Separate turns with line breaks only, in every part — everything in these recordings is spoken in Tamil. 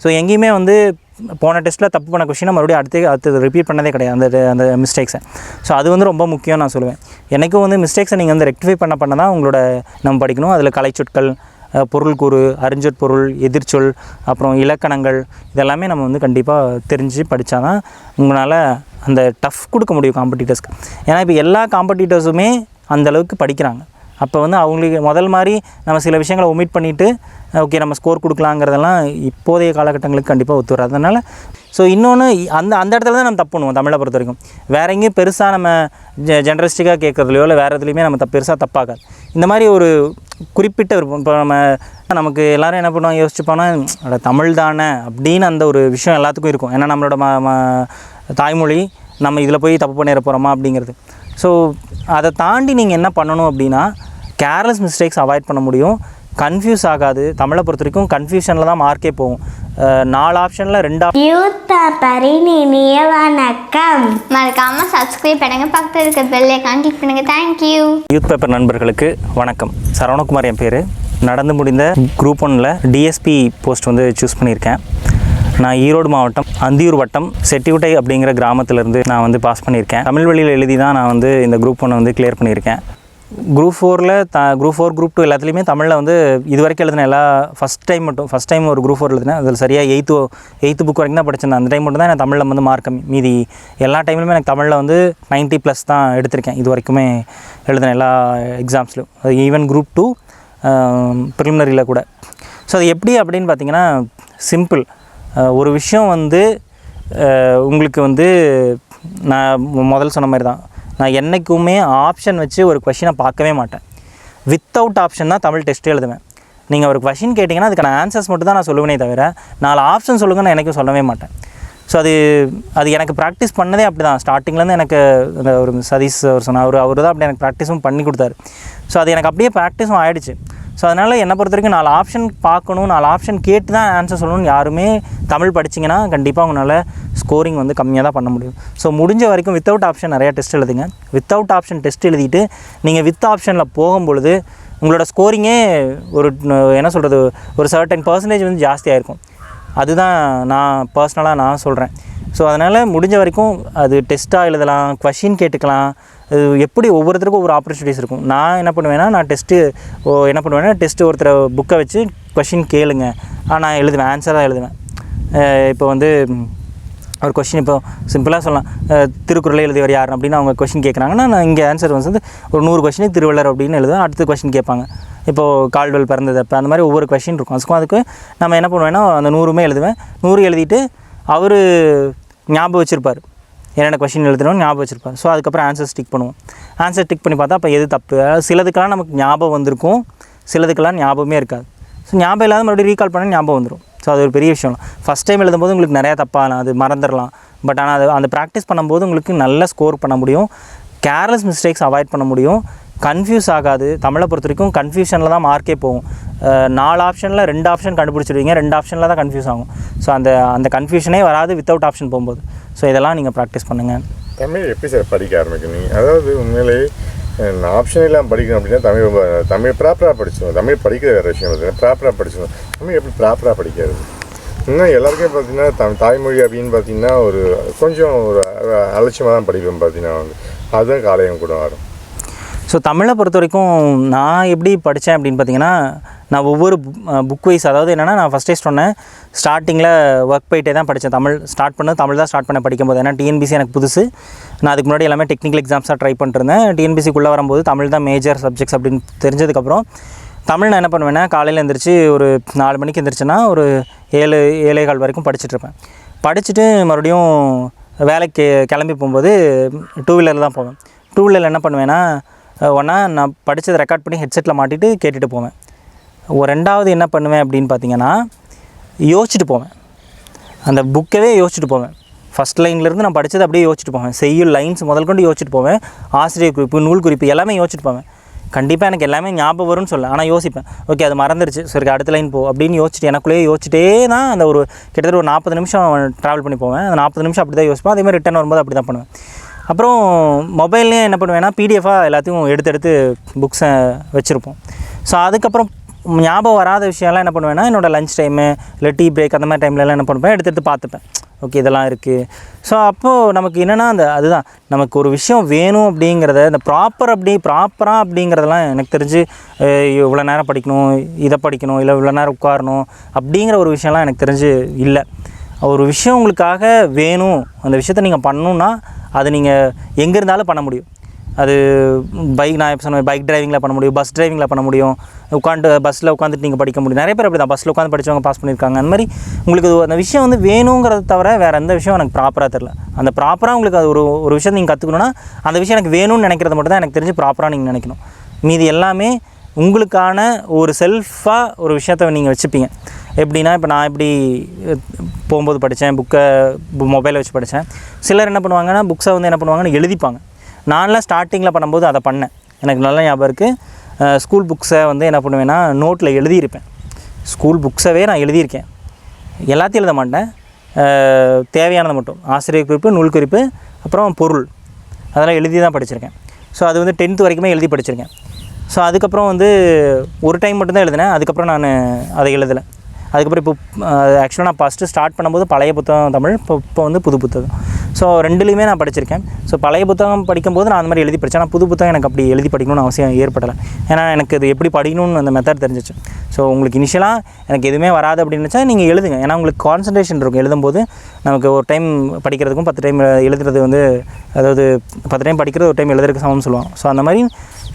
ஸோ எங்கேயுமே வந்து போன டெஸ்ட்டில் தப்பு பண்ண கொஷினை மறுபடியும் அடுத்து ரிப்பீட் பண்ணதே கிடையாது அந்த மிஸ்டேக்ஸை. ஸோ அது வந்து ரொம்ப முக்கியம் நான் சொல்லுவேன். எனக்கும் வந்து மிஸ்டேக்ஸை நீங்கள் வந்து ரெக்டிஃபை பண்ண தான் உங்களோட நம்ம படிக்கணும். அதில் கலைச்சொற்கள், பொருள் கூறு, அறிஞ்சொற்பொருள், எதிர்ச்சொல், அப்புறம் இலக்கணங்கள் இதெல்லாமே நம்ம வந்து கண்டிப்பாக தெரிஞ்சு படித்தா தான் உங்களால் அந்த டஃப் கொடுக்க முடியும் காம்படிட்டர்ஸ்க்கு. ஏன்னா இப்போ எல்லா காம்படிட்டர்ஸுமே அந்தளவுக்கு படிக்கிறாங்க. அப்போ வந்து அவங்களுக்கு முதல் மாதிரி நம்ம சில விஷயங்களை ஒமிட் பண்ணிவிட்டு ஓகே நம்ம ஸ்கோர் கொடுக்கலாங்கிறதெல்லாம் இப்போதைய காலகட்டங்களுக்கு கண்டிப்பாக ஒத்து வராது. அதனால் ஸோ இன்னொன்று அந்த இடத்துல தான் நம்ம தப்பு பண்ணுவோம் தமிழை பொறுத்த வரைக்கும். வேறு எங்கேயும் பெருசாக நம்ம ஜென்ரலிஸ்டிக்காக கேட்குறதுலையோ இல்லை வேறு எதுலேயுமே நம்ம பெருசாக தப்பாகாது. இந்த மாதிரி ஒரு குறிப்பிட்ட விருப்பம் இப்போ நமக்கு எல்லோரும் என்ன பண்ணுவாங்க யோசிச்சுப்போனா தமிழ் தானே அப்படின்னு அந்த ஒரு விஷயம் எல்லாத்துக்கும் இருக்கும். ஏன்னா நம்மளோட தாய்மொழி, நம்ம இதில் போய் தப்பு பண்ணிட போகிறோமா அப்படிங்கிறது. ஸோ அதை தாண்டி நீங்கள் என்ன பண்ணணும் அப்படின்னா கேர்லெஸ் மிஸ்டேக்ஸ் அவாய்ட் பண்ண முடியும். கன்ஃபியூஸ் ஆகாது. தமிழை பொறுத்த வரைக்கும் கன்ஃபியூஷனில் தான் மார்க்கே போகும். 4 ஆப்ஷனில் 2
யூத் பேப்பரின் இனிய வணக்கம்.
மறக்காமல் சப்ஸ்கிரைப் பண்ணுங்கள், பக்கத்தில் இருக்க பெல் ஐகான் கிளிக் பண்ணுங்கள். தேங்க்யூ.
யூத் பேப்பர் நண்பர்களுக்கு வணக்கம். சரவணகுமார் என் பேர். நடந்து முடிந்த குரூப் 1ல் டிஎஸ்பி போஸ்ட் வந்து சூஸ் பண்ணியிருக்கேன். நான் ஈரோடு மாவட்டம் அந்தியூர் வட்டம் செட்டிகுட்டை அப்படிங்கிற கிராமத்திலேருந்து நான் வந்து பாஸ் பண்ணியிருக்கேன். தமிழ் வழியில் எழுதி தான் நான் வந்து இந்த குரூப் 1 வந்து கிளியர் பண்ணியிருக்கேன். குரூப் 4ல் குரூப் 4 குரூப் 2 எல்லாத்துலேயுமே தமிழில் வந்து இது வரைக்கும் எழுதினேன். ஃபஸ்ட் டைம் ஒரு குரூப் 4 எழுதினேன். அதில் சரியாக எயித்து புக் வரைக்கும் தான் படிச்சிருந்தேன். அந்த டைம் மட்டும் தான் எனக்கு தமிழில் வந்து மார்க் கம்மி. மீதி எல்லா டைம்லையுமே எனக்கு தமிழில் வந்து 90+ தான் எடுத்திருக்கேன் இது வரைக்குமே எழுதினேன் எல்லா எக்ஸாம்ஸ்லையும். அது ஈவன் குரூப் 2 ப்ரிலிமினரியில் கூட. ஸோ அது எப்படி அப்படின்னு பார்த்தீங்கன்னா சிம்பிள். ஒரு விஷயம் வந்து உங்களுக்கு வந்து நான் முதல்ல சொன்ன மாதிரி தான், நான் என்றைக்குமே ஆப்ஷன் வச்சு ஒரு கொஷினை பார்க்கவே மாட்டேன். வித்தவுட் ஆப்ஷன் தான் தமிழ் டெஸ்ட்டே எழுதுவேன். நீங்கள் ஒரு கொஷின் கேட்டிங்கன்னா அதுக்கான ஆன்சர்ஸ் மட்டும் தான் நான் சொல்லுவேனே தவிர 4 ஆப்ஷன் சொல்லுங்கன்னு நான் என்றைக்கும் சொல்லவே மாட்டேன். ஸோ அது எனக்கு ப்ராக்டிஸ் பண்ணதே அப்படி தான். ஸ்டார்டிங்லேருந்து எனக்கு அந்த ஒரு சதீஷ் அவர் சொன்னார், அவர் தான் அப்படி எனக்கு ப்ராக்டிஸும் பண்ணி கொடுத்தாரு. ஸோ அது எனக்கு அப்படியே ப்ராக்டிஸும் ஆகிடுச்சு. ஸோ அதனால் என்னை பொறுத்த வரைக்கும் 4 ஆப்ஷன் பார்க்கணும், 4 ஆப்ஷன் கேட்டு தான் ஆன்சர் சொல்லணும்னு யாருமே தமிழ் படிச்சிங்கன்னா கண்டிப்பாக உங்களால் ஸ்கோரிங் வந்து கம்மியாக தான் பண்ண முடியும். ஸோ முடிஞ்ச வரைக்கும் வித்தவுட் ஆப்ஷன் நிறையா டெஸ்ட் எழுதுங்க. வித்தவுட் ஆப்ஷன் டெஸ்ட் எழுதிட்டு நீங்கள் வித் ஆப்ஷனில் போகும்பொழுது உங்களோட ஸ்கோரிங்கே ஒரு என்ன சொல்கிறது ஒரு சர்டன் பர்சன்டேஜ் வந்து ஜாஸ்தியாக இருக்கும். அதுதான் நான் பர்சனலாக நான் சொல்கிறேன். ஸோ அதனால் முடிஞ்ச வரைக்கும் அது டெஸ்ட்டாக எழுதலாம், கொஷின் கேட்டுக்கலாம். எப்படி ஒவ்வொருத்தருக்கும் ஒவ்வொரு ஆப்பர்ச்சுனிட்டிஸ் இருக்கும். நான் என்ன பண்ணுவேன்னா டெஸ்ட்டு ஒருத்தர் புக்கை வச்சு கொஷின் கேளுங்க, நான் எழுதுவேன், ஆன்சராக எழுதுவேன். இப்போ வந்து ஒரு கொஷின் இப்போ சிம்பிளாக சொல்லலாம், திருக்குறளை எழுதியவர் யார் அப்படின்னு அவங்க கொஷின் கேட்குறாங்கன்னா நான் இங்கே ஆன்சர் வந்து ஒரு 100 கொஷினுக்கு திருவள்ளுவர் அப்படின்னு எழுதுவேன். அடுத்த கொஷின் கேட்பாங்க, இப்போது கால்டுவெல் பிறந்தது அப்போ அந்த மாதிரி ஒவ்வொரு கொஷின் இருக்கும். அதுக்கு நம்ம என்ன பண்ணுவேன்னா அந்த 100மே எழுதுவேன். 100 எழுதிட்டு அவர் ஞாபகம் வச்சுருப்பார், என்னென்ன கொஷின் எழுதணும்னு ஞாபகம் வச்சுருப்பார். ஸோ அதுக்கப்புறம் ஆன்சர் ஸ்டிக் பண்ணுவோம். ஆன்சர் ஸ்டிக் பண்ணி பார்த்தா அப்போ எது தப்பு. சிலதுக்கெல்லாம் நமக்கு ஞாபகம் வந்திருக்கும், சிலதுக்கெல்லாம் ஞாபகமே இருக்காது. ஸோ ஞாபகம் இல்லாத மறுபடியும் ரீகால் பண்ணி ஞாபகம் வந்துடும். ஸோ அது ஒரு பெரிய விஷயம். ஃபஸ்ட் டைம் எழுதும்போது உங்களுக்கு நிறையா தப்பாகலாம், அது மறந்துடலாம். பட் ஆனால் அந்த ப்ராக்டிஸ் பண்ணும்போது உங்களுக்கு நல்ல ஸ்கோர் பண்ண முடியும். கேர்லெஸ் மிஸ்டேக்ஸ் அவாய்ட் பண்ண முடியும். கன்ஃபியூஸ் ஆகாது. தமிழை பொறுத்த வரைக்கும் கன்ஃபியூஷனில் தான் மார்க்கே போகும். 4 ஆப்ஷனில் 2 ஆப்ஷன் கண்டுபிடிச்சிடுவீங்க, 2 ஆப்ஷனில் தான் கன்ஃபியூஸ் ஆகும். ஸோ அந்த கன்ஃபியூஷனே வராது வித்தவுட் ஆப்ஷன் போகும்போது. ஸோ இதெல்லாம் நீங்கள் ப்ராக்டிஸ் பண்ணுங்கள்.
தமிழ் எப்படி சார் படிக்க ஆரம்பிக்கணும்? அதாவது உண்மையிலே ஆப்ஷன் எல்லாம் படிக்கணும் அப்படின்னா தமிழ் ப்ராப்பராக படிச்சிடும். தமிழ் படிக்கிற வேறு விஷயம் பார்த்தீங்கன்னா ப்ராப்பராக படிச்சிடும். தமிழ் எப்படி ப்ராப்பராக படிக்கிறது? இன்னும் எல்லாருக்கும் பார்த்தீங்கன்னா தாய்மொழி அப்படின்னு பார்த்தீங்கன்னா கொஞ்சம் ஒரு அலட்சியமாக தான் படிப்பேன். பார்த்தீங்கன்னா அதுதான் காலையும் கூட வரும்.
ஸோ தமிழை பொறுத்த வரைக்கும் நான் எப்படி படித்தேன் அப்படின்னு பார்த்தீங்கன்னா நான் ஒவ்வொரு புக் வைஸ், அதாவது என்னென்னா நான் ஃபஸ்ட்டே சொன்னேன் ஸ்டார்டிங்கில் ஒர்க் போயிட்டே தான் படித்தேன். தமிழ் தான் ஸ்டார்ட் பண்ண படிக்கும்போது. ஏன்னா டிஎன்பிசி எனக்கு புதுசு. நான் அதுக்கு முன்னாடி எல்லாமே டெக்னிக்கல் எக்ஸாம்ஸாக ட்ரை பண்ணிட்டுருந்தேன். டிஎன்பிசிக்குள்ளே வரும்போது தமிழ் தான் மேஜர் சப்ஜெக்ட்ஸ் அப்படின்னு தெரிஞ்சதுக்கப்புறம் தமிழ் நான் என்ன பண்ணுவேன்னா காலையில் எழுந்திரிச்சு ஒரு 4 மணிக்கு எழுந்திரிச்சேன்னா ஒரு 7-7:15 வரைக்கும் படிச்சுட்ருப்பேன். படிச்சுட்டு மறுபடியும் வேலைக்கு கிளம்பி போகும்போது 2 வீலரில் தான் போவேன். 2 வீலரில் என்ன பண்ணுவேன்னா நான் படித்ததை ரெக்கார்ட் பண்ணி ஹெட்செட்டில் மாட்டிட்டு கேட்டுட்டு போவேன். 2வது என்ன பண்ணுவேன் அப்படின்னு பார்த்தீங்கன்னா யோசிச்சுட்டு போவேன். அந்த புக்கவே யோசிச்சுட்டு போவேன். ஃபஸ்ட் லைன்லேருந்து நான் படித்தது அப்படியே யோசிச்சுட்டு போவேன். செய்யுள் லைன்ஸ் முதல் கொண்டு யோசிச்சுட்டு போவேன். ஆசிரியர் குறிப்பு, நூல் குறிப்பு எல்லாமே யோசிச்சுட்டு போவேன். கண்டிப்பாக எனக்கு எல்லாமே ஞாபகம் வரும்னு சொல்ல, ஆனால் யோசிப்பேன். ஓகே அது மறந்துடுச்சு, சரி அடுத்த லைன் போ அப்படின்னு யோசிச்சுட்டு எனக்குள்ளேயே யோசிச்சுட்டே தான் அந்த கிட்டத்தட்ட ஒரு 40 நிமிஷம் ட்ராவல் பண்ணி போவேன். அந்த 40 நிமிஷம் அப்படி தான் யோசிப்பேன். அதேமாதிரி ரிட்டன் வரும்போது அப்படி தான் பண்ணுவேன். அப்புறம் மொபைல்லேயே என்ன பண்ணுவேன்னா பிடிஎஃபாக எல்லாத்தையும் எடுத்து புக்ஸை வச்சுருப்போம். ஸோ அதுக்கப்புறம் ஞாபகம் வராத விஷயம்லாம் என்ன பண்ணுவேன்னா என்னோடய லஞ்ச் டைமு இல்லை டீ பிரேக் அந்த மாதிரி டைம்லலாம் என்ன பண்ணுவேன், எடுத்து பார்த்துப்பேன். ஓகே, இதெல்லாம் இருக்குது. ஸோ அப்போது நமக்கு என்னென்னா அதுதான் நமக்கு ஒரு விஷயம் வேணும் அப்படிங்கிறத இந்த ப்ராப்பராக அப்படிங்கிறதெல்லாம் எனக்கு தெரிஞ்சு இவ்வளோ நேரம் படிக்கணும், இதை படிக்கணும், இல்லை இவ்வளோ நேரம் உட்காரணும் அப்படிங்கிற ஒரு விஷயம்லாம் எனக்கு தெரிஞ்சு இல்லை. ஒரு விஷயம் உங்களுக்காக வேணும், அந்த விஷயத்த நீங்கள் பண்ணணுன்னா அது நீங்கள் எங்கே இருந்தாலும் பண்ண முடியும். அது நான் இப்போ சொன்ன பைக் டிரைவிங்கில் பண்ண முடியும், பஸ் டிரைவிங்கில் பண்ண முடியும், பஸ்ஸில் உட்காந்துட்டு நீங்கள் படிக்க முடியும். நிறைய பேர் அப்படி தான் பஸ்ஸில் உட்காந்து படித்தவங்க பாஸ் பண்ணியிருக்காங்க. அந்த மாதிரி உங்களுக்கு அந்த விஷயம் வந்து வேணுங்கிறத தவிர வேறு எந்த விஷயம் எனக்கு ப்ராப்பராக தெரில. அந்த ப்ராப்பராக உங்களுக்கு அது ஒரு விஷயம் நீங்கள் கற்றுக்கணுன்னா அந்த விஷயம் எனக்கு வேணும்னு நினைக்கிறது மட்டும் தான் எனக்கு தெரிஞ்சு ப்ராப்பராக நீங்கள் நினைக்கணும். மீதி எல்லாமே உங்களுக்கான ஒரு செல்ஃபாக ஒரு விஷயத்தை நீங்கள் வச்சுப்பீங்க. எப்படின்னா இப்போ நான் எப்படி போகும்போது படித்தேன், மொபைலை வச்சு படித்தேன். சிலர் என்ன பண்ணுவாங்கன்னா புக்ஸை வந்து என்ன பண்ணுவாங்கன்னு எழுதிப்பாங்க. நான்லாம் ஸ்டார்டிங்கில் பண்ணும்போது அதை பண்ணேன். எனக்கு நல்ல ஞாபகம் இருக்குது. ஸ்கூல் புக்ஸை வந்து என்ன பண்ணுவேன்னா நோட்டில் எழுதியிருப்பேன். ஸ்கூல் புக்ஸவே நான் எழுதியிருக்கேன். எல்லாத்தையும் எழுத மாட்டேன், தேவையானதை மட்டும். ஆசிரியர் குறிப்பு, நூல் குறிப்பு, அப்புறம் பொருள், அதெல்லாம் எழுதி தான் படிச்சிருக்கேன். ஸோ அது வந்து 10th வரைக்குமே எழுதி படிச்சிருக்கேன். ஸோ அதுக்கப்புறம் வந்து ஒரு டைம் மட்டும்தான் எழுதினேன். அதுக்கப்புறம் நான் அதை எழுதலை. அதுக்கப்புறம் இப்போ ஆக்சுவலாக நான் ஃபஸ்ட்டு ஸ்டார்ட் பண்ணும்போது பழைய புத்தகம் தமிழ், இப்போ வந்து புது புத்தகம். ஸோ ரெண்டுலேயுமே நான் படிச்சிருக்கேன். ஸோ பழைய புத்தகம் படிக்கும்போது நான் அந்த மாதிரி எழுதி படித்தேன். ஆனால் புது புத்தகம் எனக்கு அப்படி எழுதி படிக்கணும்னு அவசியம் ஏற்படலை. ஏன்னா எனக்கு இது எப்படி படிக்கணும்னு அந்த மெத்தட் தெரிஞ்சிச்சு. ஸோ உங்களுக்கு இனிஷியலாக எனக்கு எதுவுமே வராது அப்படின்னு வச்சா நீங்கள் எழுதுங்க. ஏன்னா உங்களுக்கு கான்சன்ட்ரேஷன் இருக்கும். எழுதும்போது நமக்கு ஒரு டைம் படிக்கிறதுக்கும் 10 டைம் எழுதுறது வந்து, அதாவது 10 டைம் படிக்கிறது ஒரு டைம் எழுதுறதுக்கு சமம்னு சொல்லுவாங்க. ஸோ அந்த மாதிரி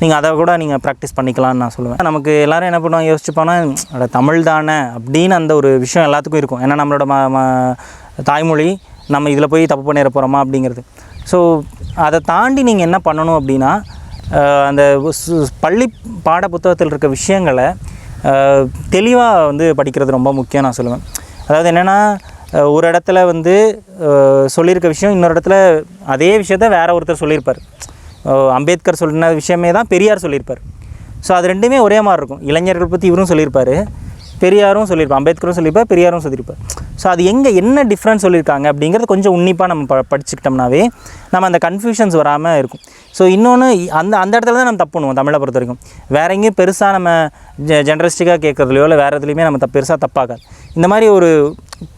நீங்கள் அதை கூட நீங்கள் ப்ராக்டிஸ் பண்ணிக்கலாம்னு நான் சொல்லுவேன். நமக்கு எல்லோரும் என்ன பண்ணுவாங்க, யோசிச்சுப்போனா தமிழ் தானே அப்படின்னு அந்த ஒரு விஷயம் எல்லாத்துக்கும் இருக்கும். ஏன்னா நம்மளோட தாய்மொழி, நம்ம இதில் போய் தப்பு பண்ணிட போகிறோமா அப்படிங்கிறது. ஸோ அதை தாண்டி நீங்கள் என்ன பண்ணணும் அப்படின்னா, அந்த பள்ளி பாட புத்தகத்தில் இருக்க விஷயங்களை தெளிவாக வந்து படிக்கிறது ரொம்ப முக்கியம் நான் சொல்லுவேன். அதாவது என்னென்னா, ஒரு இடத்துல வந்து சொல்லியிருக்க விஷயம் இன்னொரு இடத்துல அதே விஷயத்த வேறு ஒருத்தர் சொல்லியிருப்பார். அம்பேத்கர் சொன்ன விஷயமே தான் பெரியார் சொல்லியிருப்பார். ஸோ அது ரெண்டுமே ஒரே மாதிரி இருக்கும். இளைஞர்கள் பற்றி இவரும் சொல்லியிருப்பார், பெரியாரும் சொல்லியிருப்பார், அம்பேத்கரும் சொல்லியிருப்பார், பெரியாரும் சொல்லியிருப்பார். ஸோ அது என்ன டிஃப்ரென்ஸ் சொல்லியிருக்காங்க அப்படிங்கிறது கொஞ்சம் உன்னிப்பாக நம்ம படிச்சுக்கிட்டோம்னாவே நம்ம அந்த கன்ஃபியூஷன்ஸ் வராமல் இருக்கும். ஸோ இன்னொன்று அந்த இடத்துல தான் நம்ம தப்பு பண்ணுவோம் தமிழை பொறுத்த வரைக்கும். வேறு எங்கேயும் பெருசாக நம்ம ஜென்ரலிஸ்டிக்காக கேட்குறதுலையோ இல்லை வேறு எதுலேயுமே நம்ம பெருசாக தப்பாகாது. இந்த மாதிரி ஒரு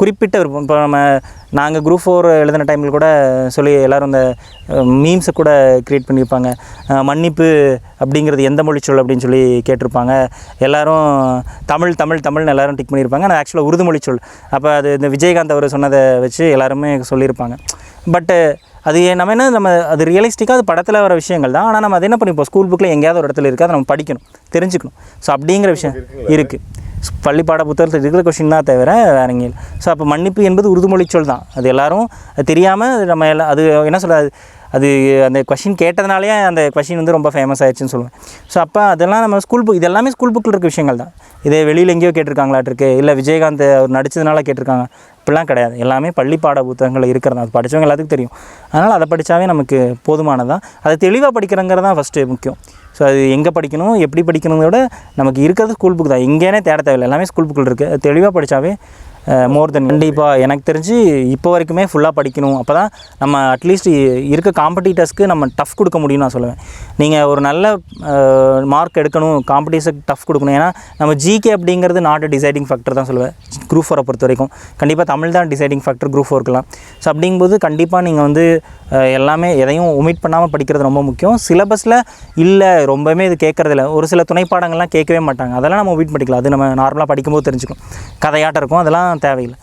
குறிப்பிட்ட விருப்பம். இப்போ நாங்கள் குரூப் 4 எழுதின டைமில் கூட சொல்லி எல்லோரும் இந்த மீம்ஸை கூட க்ரியேட் பண்ணியிருப்பாங்க. மன்னிப்பு அப்படிங்கிறது எந்த மொழி சொல் அப்படின்னு சொல்லி கேட்டிருப்பாங்க. எல்லோரும் தமிழ்னு எல்லோரும் டிக் பண்ணியிருப்பாங்க. ஆனால் ஆக்சுவலாக உருது மொழி சொல். அப்போ அது இந்த விஜயகாந்த் அவர் சொன்னதை வச்சு எல்லாருமே சொல்லியிருப்பாங்க. பட்டு அது நம்ம அது ரியலிஸ்டிக்காக அது படத்தில் வர விஷயங்கள் தான். ஆனால் நம்ம அது என்ன பண்ணிப்போம், ஸ்கூல் புக்கில் எங்கேயாவது ஒரு இடத்துல இருக்குது, அதை நம்ம படிக்கணும், தெரிஞ்சுக்கணும். ஸோ அப்படிங்கிற விஷயம் இருக்குது. பள்ளி பாட புத்தகத்தில் இருக்கிற கொஷின் தான் தவிர வேற எங்கேயும் இல்லை. ஸோ அப்போ மன்னிப்பு என்பது உறுதிமொழி சொல் தான். அது எல்லோரும் அது தெரியாமல் நம்ம அது என்ன சொல்கிறது, அது அந்த கொஷின் கேட்டதுனாலே அந்த கொஷின் வந்து ரொம்ப ஃபேமஸ் ஆயிடுச்சுன்னு சொல்லுவேன். ஸோ அப்போ அதெல்லாம் நம்ம ஸ்கூல் புக், இதெல்லாமே ஸ்கூல் புக்கில் இருக்க விஷயங்கள் தான். இதே வெளியில் எங்கேயோ கேட்டிருக்காங்களாட்டிருக்கு, இல்லை விஜயகாந்த் அவர் நடித்ததுனால கேட்டிருக்காங்க, இப்படிலாம் கிடையாது. எல்லாமே பள்ளி பாட புத்தகங்கள் இருக்கிறது. அது படித்தவங்க எல்லாத்துக்கும் தெரியும். அதனால் அதை படித்தாவே நமக்கு போதுமானதான். அதை தெளிவாக படிக்கிறங்கிறது தான் ஃபஸ்ட்டு முக்கியம். ஸோ அது எங்கே படிக்கணும், எப்படி படிக்கணுங்கிறத விட நமக்கு இருக்கிறது ஸ்கூல் புக் தான். எங்கேனே தேட தேவையில்லை, எல்லாமே ஸ்கூல் புக்கில் இருக்குது. அது தெளிவாக படித்தாவே மோர் தென். கண்டிப்பாக எனக்கு தெரிஞ்சு இப்போ வரைக்குமே ஃபுல்லாக படிக்கணும். அப்போ தான் நம்ம அட்லீஸ்ட் இருக்க காம்படிட்டர்ஸ்க்கு நம்ம டஃப் கொடுக்க முடியும்னு நான் சொல்லுவேன். நீங்கள் ஒரு நல்ல மார்க் எடுக்கணும், காம்படிஷனுக்கு டஃப் கொடுக்கணும். ஏன்னா நம்ம ஜிகே அப்படிங்கிறது நாட் டிசைடிங் ஃபேக்டர் தான் சொல்லுவேன். குரூப் 4 பொறுத்த வரைக்கும் கண்டிப்பாக தமிழ் தான் டிசைடிங் ஃபேக்டர் குரூப் 4க்குலாம். ஸோ அப்படிங்கும்போது கண்டிப்பாக நீங்கள் வந்து எல்லாமே எதையும் ஒமிட் பண்ணாமல் படிக்கிறது ரொம்ப முக்கியம். சிலபஸில் இல்லை ரொம்பவே இது கேட்குறதில்ல. ஒரு சில துணைப்பாடங்கள்லாம் கேட்கவே மாட்டாங்க, அதெல்லாம் நம்ம ஒமிட் பண்ணிக்கலாம். அது நம்ம நார்மலாக படிக்கும்போது தெரிஞ்சுக்கும், கதையாட்டம் இருக்கும், அதெல்லாம் தேவையில்லை.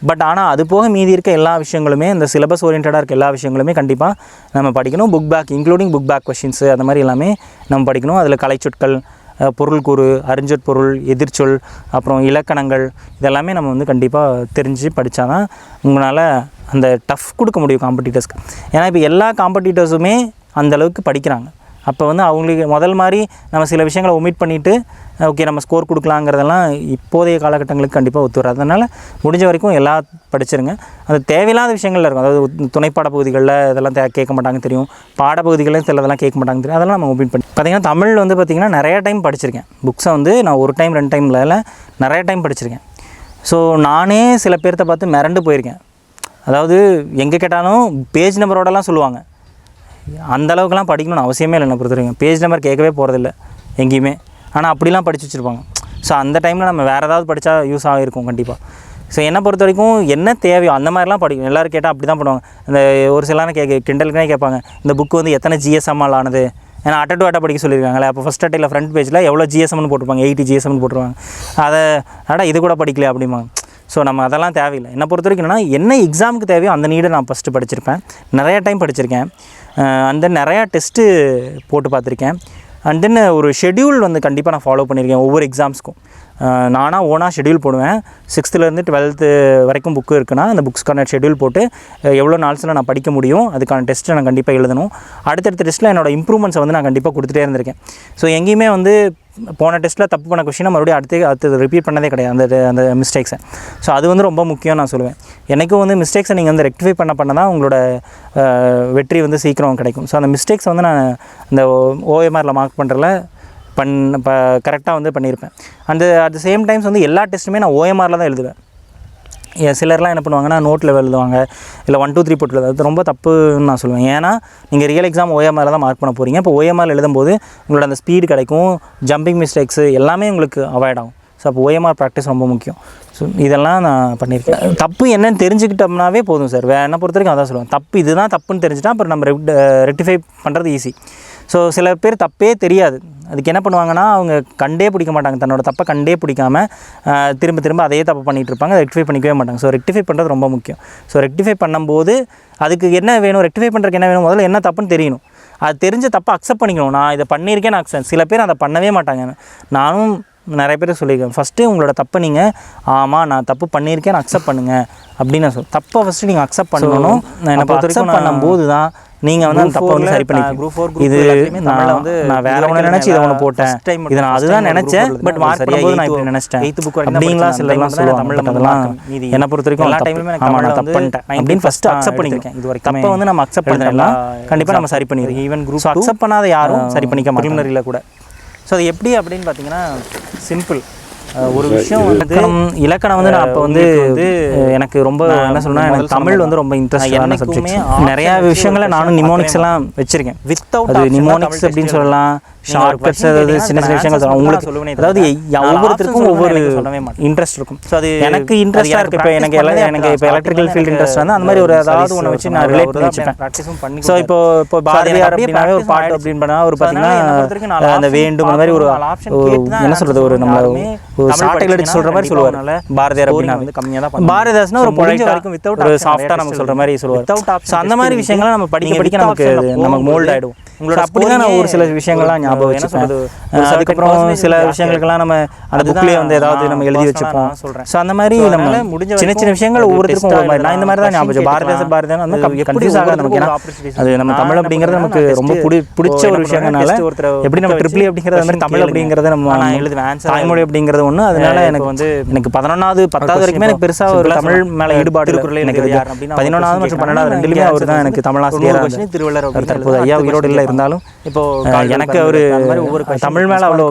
பட் ஆனால் அது போக மீதி இருக்க எல்லா விஷயங்களுமே, இந்த சிலபஸ் ஓரியன்டாக இருக்க எல்லா விஷயங்களுமே கண்டிப்பாக நம்ம படிக்கணும். Book back including book back questions அந்த மாதிரி எல்லாமே நம்ம படிக்கணும். அதில் கலைச்சொற்கள், பொருள் கூறு, அறிஞ்சொற்பொருள், எதிர்ச்சொல், அப்புறம் இலக்கணங்கள், இதெல்லாமே நம்ம வந்து கண்டிப்பாக தெரிஞ்சு படித்தா தான் உங்களால் அந்த டஃப் கொடுக்க முடியும் காம்படிட்டர்ஸ்க்கு. ஏன்னா இப்போ எல்லா காம்படிட்டர்ஸுமே அந்தளவுக்கு படிக்கிறாங்க. அப்போ வந்து அவங்களுக்கு முதல் மாதிரி நம்ம சில விஷயங்களை ஒமிட் பண்ணிவிட்டு ஓகே நம்ம ஸ்கோர் கொடுக்கலாங்கிறதெல்லாம் இப்போதைய காலகட்டங்களுக்கு கண்டிப்பாக ஒத்து வராது. அதனால் முடிஞ்ச வரைக்கும் எல்லாம் படிச்சிருங்க. அது தேவையில்லாத விஷயங்கள்ல இருக்கும். அதாவது துணைப்பாட பகுதிகளில் இதெல்லாம் கேட்க மாட்டாங்க தெரியும், பாடப்பகுதிகளில் சிலதெல்லாம் கேட்க மாட்டாங்க தெரியும், அதெல்லாம் நம்ம ஒமிட் பண்ணி. பார்த்திங்கன்னா தமிழ் வந்து பார்த்திங்கன்னா நிறைய டைம் படிச்சிருக்கேன். புக்ஸை வந்து நான் 1 டைம் 2 டைமில் நிறைய டைம் படிச்சிருக்கேன். ஸோ நானே சில பேர்த்த பார்த்து மிரண்டு போயிருக்கேன். அதாவது எங்கே கேட்டாலும் பேஜ் நம்பரோடலாம் சொல்லுவாங்க. அந்தளவுக்குலாம் படிக்கணும்னு அவசியமே இல்லை. என்ன பொறுத்த வரைக்கும் பேஜ் நம்பர் கேட்கவே போகிறதில்ல எங்கேயுமே. ஆனால் அப்படிலாம் படித்து வச்சுருப்பாங்க. ஸோ அந்த டைமில் நம்ம வேறு ஏதாவது படித்தா யூஸ் ஆகிருக்கும் கண்டிப்பாக. ஸோ என்னை பொறுத்த வரைக்கும் என்ன தேவையோ அந்த மாதிரிலாம் படிக்கும். எல்லோரும் கேட்டால் அப்படி தான் பண்ணுவாங்க. இந்த ஒரு சிலர்லாம் கிண்டலுக்குனே கேட்பாங்க, இந்த புக்கு வந்து எத்தனை ஜிஎஸ்எம்மால் ஆனது, ஏன்னா அட்டை டு அட்டை படிக்க சொல்லியிருக்காங்களே. அப்போ ஃபஸ்ட் அட்டையில் ஃப்ரண்ட் பேஜில் எவ்வளோ ஜிஎஸ்எம்னு போட்டிருப்பாங்க, 80 ஜிஎஸ்எம்னு போட்டுருவாங்க. அதை இது கூட படிக்கலையா அப்படிம்பாங்க. ஸோ நம்ம அதெல்லாம் தேவையில்லை. என்னை பொறுத்த வரைக்கும் என்னென்னா என்ன எக்ஸாமுக்கு தேவையோ அந்த நீடை நான் ஃபஸ்ட்டு படிச்சிருப்பேன், நிறையா டைம் படிச்சிருக்கேன். அண்ட் தென் நிறையா டெஸ்ட்டு போட்டு பார்த்துருக்கேன். அண்ட் தென் ஒரு ஷெட்யூல் வந்து கண்டிப்பாக நான் ஃபாலோ பண்ணியிருக்கேன் ஒவ்வொரு எக்ஸாம்ஸ்க்கும். நானாக ஓனாக ஷெட்யூல் போடுவேன். 6th-லேருந்து 12th வரைக்கும் புக்கு இருக்குன்னா அந்த புக்ஸ்க்கான ஷெட்யூல் போட்டு எவ்வளோ நாள்ஸில் நான் படிக்க முடியும், அதுக்கான டெஸ்ட்டை நான் கண்டிப்பாக எழுதணும். அடுத்தடுத்த டெஸ்ட்டில் என்னோடய இம்ப்ரூவ்மெண்ட்ஸை வந்து நான் கண்டிப்பாக கொடுத்துட்டே இருந்திருக்கேன். ஸோ எங்கேயுமே வந்து போன டெஸ்ட்டில் தப்பு பண்ண கொஷினை மறுபடியும் அடுத்து ரிப்பீட் பண்ணதே கிடையாது அந்த மிஸ்டேக்ஸை. ஸோ அது வந்து ரொம்ப முக்கியம் நான் சொல்லுவேன். எனக்கும் வந்து மிஸ்டேக்ஸை நீங்கள் வந்து ரெக்டிஃபை பண்ண தான் உங்களோட வெற்றி வந்து சீக்கிரம் கிடைக்கும். ஸோ அந்த மிஸ்டேக்ஸை வந்து நான் இந்த ஓஎம்ஆரில் மார்க் பண்ணுறதுல கரெக்டாக வந்து பண்ணியிருப்பேன். அட் த சேம் டைம்ஸ் வந்து எல்லா டெஸ்ட்டுமே நான் ஓஎம்ஆரில் தான் எழுதுவேன். சிலர்லாம் என்ன பண்ணுவாங்கன்னா நோட்டில் எழுதுவாங்க, இல்லை 1 2 3 போட்டு எழுதுவாங்க. அது ரொம்ப தப்புன்னு நான் சொல்லுவேன். ஏன்னா நீங்கள் ரியல் எக்ஸாம் ஓஎம்ஆரில் தான் மார்க் பண்ண போகிறீங்க. இப்போ ஓஎம்ஆர் எழுதும்போது உங்களோட அந்த ஸ்பீடு கிடைக்கும், ஜம்பிங் மிஸ்டேக்ஸு எல்லாமே உங்களுக்கு அவாய்ட் ஆகும். ஸோ அப்போ ஓஎம்ஆர் ப்ராக்டிஸ் ரொம்ப முக்கியம். ஸோ இதெல்லாம் நான் பண்ணியிருக்கேன். தப்பு என்னன்னு தெரிஞ்சுக்கிட்டோம்னாவே போதும் சார். என்னை பொறுத்த வரைக்கும் அதான் சொல்லுவேன். தப்பு இதுதான் தப்புன்னு தெரிஞ்சுட்டா அப்புறம் நம்ம ரெக்டிஃபை பண்ணுறது ஈஸி. ஸோ சில பேர் தப்பே தெரியாது, அதுக்கு என்ன பண்ணுவாங்கன்னா அவங்க கண்டே பிடிக்க மாட்டாங்க, தன்னோட தப்பை கண்டே பிடிக்காமல் திரும்ப அதே தப்பு பண்ணிகிட்டு இருப்பாங்க, ரெக்டிஃபை பண்ணிக்கவே மாட்டாங்க. ஸோ ரெக்டிஃபை பண்ணுறது ரொம்ப முக்கியம். ஸோ ரெக்டிஃபை பண்ணும்போது அதுக்கு என்ன வேணும், ரெக்டிஃபை பண்ணுறதுக்கு என்ன வேணும், முதல்ல என்ன தப்புன்னு தெரியணும். அது தெரிஞ்ச தப்பை அக்செப்ட் பண்ணிக்கணும். நான் இதை பண்ணியிருக்கேன் நான் சில பேர் அதை பண்ணவே மாட்டாங்க. நானும் நிறைய பேர் சொல்லியிருக்கேன், ஃபஸ்ட்டு உங்களோட தப்பை நீங்கள் ஆமாம் நான் தப்பு பண்ணியிருக்கேன் அக்செப்ட் பண்ணுங்கள் அப்படின்னு நான் தப்பை ஃபஸ்ட்டு நீங்கள் அக்செப்ட் பண்ணணும். என்னை பொறுத்த வரைக்கும் பண்ணும்போது தான் நீங்கள் வந்து அந்த தப்பை வந்து சரி பண்ணிக்கலாம். இது நான் வேற ஒன்று நினச்சி இதை ஒன்று போட்டேன், இதை நான் அதுதான் நினச்சேன், பட் மார்க் பண்ணும்போது நான் இப்படி நினச்சிட்டேன் அப்படிங்களா சிலர்லாம் சொல்லுவாங்க. அதெல்லாம் என்னை பொறுத்த வரைக்கும் எல்லா டைம்லையுமே ஆமாம் நான் தப்பு பண்ணிட்டேன் அப்படின்னு ஃபஸ்ட்டு அக்செப்ட் பண்ணிக்கிறேன். இது வரைக்கும் தப்பை வந்து நம்ம அக்செப்ட் பண்ணிட்டோம்னா கண்டிப்பாக நம்ம சரி பண்ணிடுவோம். ஈவன் குரூப் அக்செப்ட் பண்ணாத யாரும் சரி பண்ணிக்க ப்ரிலிமினரியில் கூட. ஸோ அது எப்படி அப்படின்னு பார்த்தீங்கன்னா சிம்பிள். ஒரு விஷயம் வந்து இலக்கணம் வந்து நான் அப்போ வந்து எனக்கு ரொம்ப என்ன சொல்லணும்னா எனக்கு தமிழ் வந்து ரொம்ப இன்ட்ரெஸ்டான சப்ஜெக்ட். நிறையா விஷயங்களை நானும் நிமோனிக்ஸ் எல்லாம் வச்சுருக்கேன். அது நிமோனிக்ஸ் அப்படின்னு சொல்லலாம், ஷார்ட்கட்ஸ், அதாவது சின்ன விஷயங்கள் சொல்லலாம் உங்களுக்கு. அதாவது ஒவ்வொருத்தருக்கும் ஒவ்வொரு இன்ட்ரெஸ்ட் இருக்கும். ஸோ அது எனக்கு இன்ட்ரெஸ்டாக இருக்குது. இப்போ எனக்கு இப்போ எலக்ட்ரிக்கல் ஃபீல்டு இன்ட்ரெஸ்ட் வந்து அந்த மாதிரி ஒரு ஏதாவது ஒன்று வச்சு நான் ரிலேட் பண்ணி வச்சுப்பேன், ப்ராக்டிஸும் பண்ணி. ஸோ இப்போ பாரதியார் அப்படின்னாவே ஒரு பாட்டு அப்படின்னு பண்ணால் ஒரு பார்த்தீங்கன்னா அந்த வேண்டும் அந்த மாதிரி ஒரு என்ன சொல்கிறது ஒரு நம்ம ஒரு ஷார்ட் எடுத்து சொல்கிற மாதிரி சொல்லுவார் பாரதியார் அப்படின்னா வந்து கம்மியாக தான். பாரதிதாஸ்னா ஒரு முடிஞ்ச வரைக்கும் வித்தவுட் ஒரு சாஃப்டாக நமக்கு சொல்கிற மாதிரி சொல்லுவார். ஸோ அந்த மாதிரி விஷயங்களை நம்ம படிக்க நமக்கு மோல்ட் ஆகிடும். உங்களோட அப்படி தான் நான் ஒரு சில விஷயங்கள்லாம் ஞாபகம் வச்சுப்பேன். அதுக்கப்புறம் சில விஷயங்களுக்கெல்லாம் நம்ம அந்த புக்லேயே வந்து ஏதாவது நம்ம எழுதி வச்சுப்போம். ஸோ அந்த மாதிரி நம்ம முடிஞ்ச சின்ன விஷயங்கள் ஒவ்வொருத்தருக்கும் ஒரு மாதிரி. நான் இந்த மாதிரி தான் ஞாபகம் பாரதிதாசன் வந்து கன்ஃபியூஸ் ஆகாது நமக்கு. ஏன்னா அது நம்ம தமிழ் அப்படிங்கிறது நமக்கு ரொம்ப பிடிச்ச ஒரு விஷயங்கள்னால எப்படி நம்ம ட்ரிபிள் அப்படிங்கிறது மாதிரி தமிழ் அப்படிங்கிறத நம்ம எழுதுவேன். தாய்மொழி அப்படிங்கிறது ஒன்று. அதனால எனக்கு வந்து எனக்கு 11வது 10வது வரைக்குமே எனக்கு பெருசாக ஒரு தமிழ் மேலே ஈடுபாடு இருக்கிற எனக்கு 11வது மற்றும் 12வது ரெண்டுலேயுமே அவர் தான் எனக்கு தமிழாசிரியர். திருவள்ளுவர் தற்போது ஐயா உயிரோடு இல்லை இருந்தாலும் இப்போ எனக்கு ஒரு தமிழ் மேலே அவ்வளோ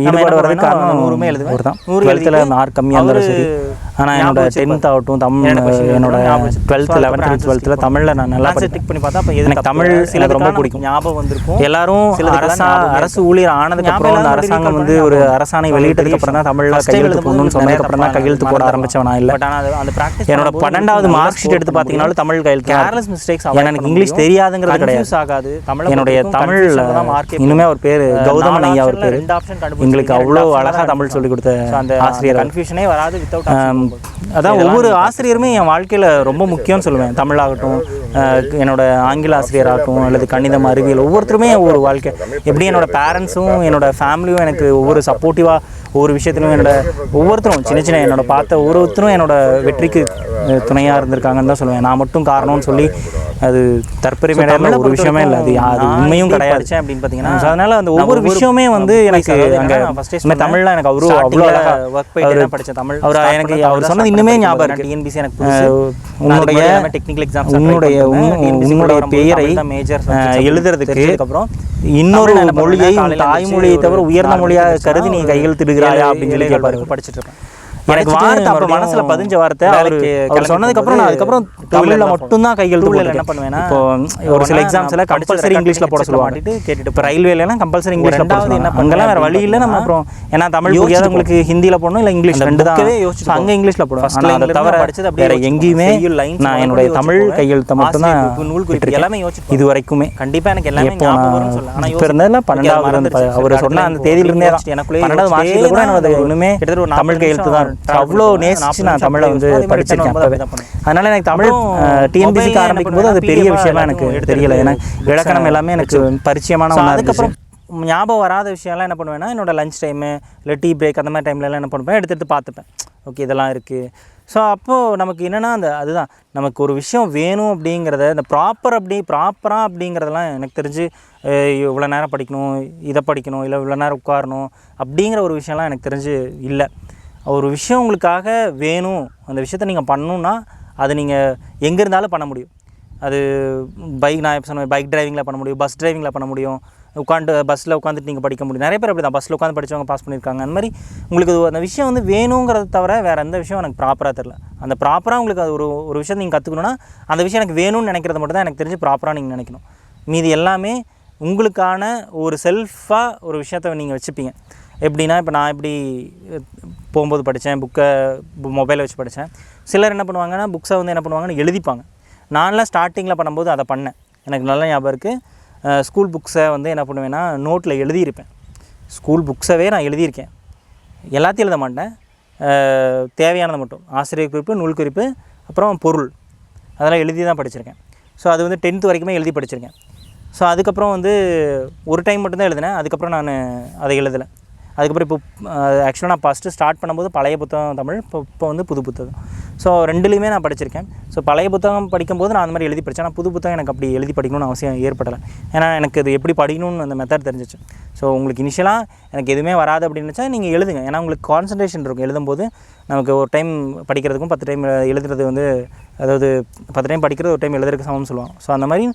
ஈடுபாடு வரதுக்கு காரணம் 100மே எழுதுவேன். 12th மார்க் கம்மியாக இருந்தாலும் சரி. ஆனால் என்னோட 10th ஆகட்டும் என்னோட 12th 11th 12th தமிழில் நான் நல்லா டிக் பண்ணி பார்த்தா அப்போ எனக்கு தமிழ் எனக்கு ரொம்ப பிடிக்கும். ஞாபகம் வந்திருக்கும். எல்லாரும் அரசு ஊழியர் ஆனதுக்கப்புறம் அந்த அரசாங்கம் வந்து ஒரு அரசாணை வெளியிட்டதுக்கு அப்புறம் தான் தமிழில் கையெழுத்து போடணும்னு சொன்னதுக்கப்புறம் தான் கையெழுத்து போட ஆரம்பித்தவன் நான் இல்லை. அந்த ப்ராக்டிஸ் என்னோட 12வது மார்க் ஷீட் எடுத்து பார்த்தீங்கன்னாலும் தமிழ் கையெழுத்து கேர்லெஸ் மிஸ்டேக்ஸ். எனக்கு இங்கிலீஷ் தெரியாதுங்கிறது கிடையாது. ஆகாது தமிழ். என்னுடைய தமிழ் இன்னுமே அவர் பேர் கௌதமன் ஐயா. அவர் பேர் எங்களுக்கு அவ்வளோ அழகாக தமிழ் சொல்லிக் கொடுத்த அந்த ஆசிரியர். கன்ஃபியூஷனே வராது வித்தவுட். அதான் ஒவ்வொரு ஆசிரியருமே என் வாழ்க்கையில் ரொம்ப முக்கியம்னு சொல்லுவேன். தமிழாகட்டும், என்னோட ஆங்கில ஆசிரியராகட்டும், அல்லது கணிதம், அறிவியல், ஒவ்வொருத்தருமே ஒவ்வொரு வாழ்க்கை. எப்படி என்னோட பேரண்ட்ஸும் என்னோட ஃபேமிலியும் எனக்கு ஒவ்வொரு சப்போர்ட்டிவாக ஒவ்வொரு விஷயத்திலும் என்னோட ஒவ்வொருத்தரும் சின்ன என்னோட பார்த்த ஒவ்வொருத்தரும் என்னோட வெற்றிக்கு துணையாக இருந்திருக்காங்கன்னு தான் சொல்லுவேன். நான் மட்டும் காரணம்னு சொல்லி அது தற்பெருமையான ஒரு விஷயமே இல்லை. அது உண்மையும் கிடையாது அப்படின்னு பார்த்தீங்கன்னா. அதனால அந்த ஒவ்வொரு விஷயமே வந்து எனக்கு அங்கே தமிழ்ல எனக்கு அவ்வளோ அழகாக படித்த தமிழ் அவர் சொன்னது இன்னுமே ஞாபகம் இருக்கு. டிஎன்பிசி எனக்கு உன்னுடைய டெக்னிக்கல் எக்ஸாம் உன்னுடைய பெயரை எழுதுறதுக்கு அப்புறம் இன்னொரு மொழியை தாய்மொழியை தவிர உயர்ந்த மொழியாக கருதி நீ கையெழுத்திடுகிறாயா அப்படின்னு சொல்லி கேட்பாரு. படிச்சுட்டு இருப்பேன். எனக்கு வார்த்தை அப்போ மனசில் பதிஞ்ச வார்த்தை அவர் சொன்னதுக்கப்புறம் நான் அதுக்கப்புறம் தமிழில் மட்டும்தான் கையெழுத்து என்ன பண்ணுவேன்னா இப்போ ஒரு சில எக்ஸாம்ஸில் கம்பல்சரி இங்கிலீஷில் போட சொல்லுவாங்க கேட்டுட்டு இப்போ ரயில்வேலாம் கம்பல்சரி இங்கிலீஷில் போட என்ன அங்கெல்லாம் வேறு வழி இல்லை நம்ம அப்புறம் ஏன்னா தமிழ் புரியாத உங்களுக்கு ஹிந்தியில் போடணும் இல்லை இங்கிலீஷ் ரெண்டு தான் யோசிச்சு அங்கே இங்கிலீஷில் போடுவோம் ஆனால் அதை தவிர படிச்சது வேறு எங்கேயுமே நான் என்னுடைய தமிழ் கையெழுத்தை மட்டும்தான் நூல் குறிப்பு எல்லாமே யோசிச்சு இது வரைக்குமே கண்டிப்பாக எனக்கு எல்லாமே ஞாபகம் சொல்லலாம் ஆனால் இப்போ இருந்ததில் 12வது அவர் சொன்ன அந்த தேதியிலிருந்தே எனக்குள்ளே 12வது மார்க்ஷீட்டில் கூட என்னோட இன்னுமே தமிழ் கையெழுத்து தான் அவ்வளோ நேசிச்சு நான் தமிழை வந்து படிச்சிருக்கேன் அப்பவே. அதனால எனக்கு தமிழ் டிஎன்பிசிக்கு ஆரம்பிக்கும் போது அது பெரிய விஷயமா எனக்கு தெரியல. ஏன்னா இலக்கணம் எல்லாமே எனக்கு பரிச்சயமான ஒன்றா. அதுக்கப்புறம் ஞாபகம் வராத விஷயம்லாம் என்ன பண்ணுவேன்னா என்னோட லஞ்ச் டைமு இல்லை டீ பிரேக் அந்த மாதிரி டைம்லலாம் என்ன பண்ணுவேன் எடுத்து பார்த்துப்பேன். ஓகே இதெல்லாம் இருக்குது. ஸோ அப்போது நமக்கு என்னென்னா அதுதான் நமக்கு ஒரு விஷயம் வேணும் அப்படிங்கிறத இந்த ப்ராப்பராக அப்படிங்கிறதெல்லாம் எனக்கு தெரிஞ்சு இவ்வளோ நேரம் படிக்கணும், இதை படிக்கணும், இல்லை இவ்வளோ நேரம் உட்காரணும் அப்படிங்கிற ஒரு விஷயம்லாம் எனக்கு தெரிஞ்சு இல்லை. ஒரு விஷயம் உங்களுக்காக வேணும், அந்த விஷயத்தை நீங்கள் பண்ணணுன்னா அது நீங்கள் எங்கே இருந்தாலும் பண்ண முடியும். அது நான் இப்போ சொன்ன பைக் டிரைவிங்கில் பண்ண முடியும், பஸ் டிரைவிங்கில் பண்ண முடியும், பஸ்ஸில் உட்காந்துட்டு நீங்கள் படிக்க முடியும். நிறைய பேர் அப்படி தான் பஸ்ஸில் உட்காந்து படித்தவங்க பாஸ் பண்ணியிருக்காங்க. அந்த மாதிரி உங்களுக்கு அந்த விஷயம் வந்து வேணுங்கிறத தவிர வேறு எந்த விஷயம் எனக்கு ப்ராப்பராக தெரில. அந்த ப்ராப்பராக உங்களுக்கு அது ஒரு விஷயம் நீங்கள் கற்றுக்கணுன்னா அந்த விஷயம் எனக்கு வேணும்னு நினைக்கிறது மட்டும் தான் எனக்கு தெரிஞ்சு ப்ராப்பராக நீங்கள் நினைக்கணும். மீதி எல்லாமே உங்களுக்கான ஒரு செல்ஃபாக ஒரு விஷயத்தை நீங்கள் வச்சுப்பீங்க. எப்படின்னா இப்போ நான் எப்படி போகும்போது படித்தேன், மொபைலை வச்சு படித்தேன். சிலர் என்ன பண்ணுவாங்கன்னா புக்ஸை வந்து என்ன பண்ணுவாங்கன்னு எழுதிப்பாங்க. நான்லாம் ஸ்டார்டிங்கில் பண்ணும்போது அதை பண்ணேன். எனக்கு நல்ல ஞாபகம் இருக்குது. ஸ்கூல் புக்ஸை வந்து என்ன பண்ணுவேன்னா நோட்டில் எழுதியிருப்பேன். ஸ்கூல் புக்ஸவே நான் எழுதியிருக்கேன். எல்லாத்தையும் எழுத மாட்டேன், தேவையானதை மட்டும். ஆசிரியர் குறிப்பு, நூல் குறிப்பு, அப்புறம் பொருள் அதெல்லாம் எழுதி தான் படிச்சிருக்கேன். ஸோ அது வந்து 10th வரைக்குமே எழுதி படிச்சிருக்கேன். ஸோ அதுக்கப்புறம் வந்து ஒரு டைம் மட்டும்தான் எழுதினேன். அதுக்கப்புறம் நான் அதை எழுதலை. அதுக்கப்புறம் இப்போ ஆக்சுவலாக நான் ஃபஸ்ட்டு ஸ்டார்ட் பண்ணும்போது பழைய புத்தகம் தமிழ், இப்போ வந்து புது புத்தகம். ஸோ ரெண்டுலேயுமே நான் படிச்சிருக்கேன். ஸோ பழைய புத்தகம் படிக்கும்போது நான் அந்த மாதிரி எழுதி படித்தேன். ஆனால் புது புத்தகம் எனக்கு அப்படி எழுதி படிக்கணும்னு அவசியம் ஏற்படலை. ஏன்னா எனக்கு அது எப்படி படிக்கணும்னு அந்த மெத்தட் தெரிஞ்சிச்சு. ஸோ உங்களுக்கு இனிஷியலாக எனக்கு எதுவுமே வராது அப்படின்னு நினச்சா நீங்கள் எழுதுங்க. ஏன்னா உங்களுக்கு கான்சன்ட்ரேஷன் இருக்கும். எழுதும்போது நமக்கு ஒரு டைம் படிக்கிறதுக்கும் 10 டைம் எழுதுறது வந்து, அதாவது 10 டைம் படிக்கிறது ஒரு டைம் எழுதுறதுக்கு சமம்னு சொல்லுவாங்க. ஸோ அந்த மாதிரி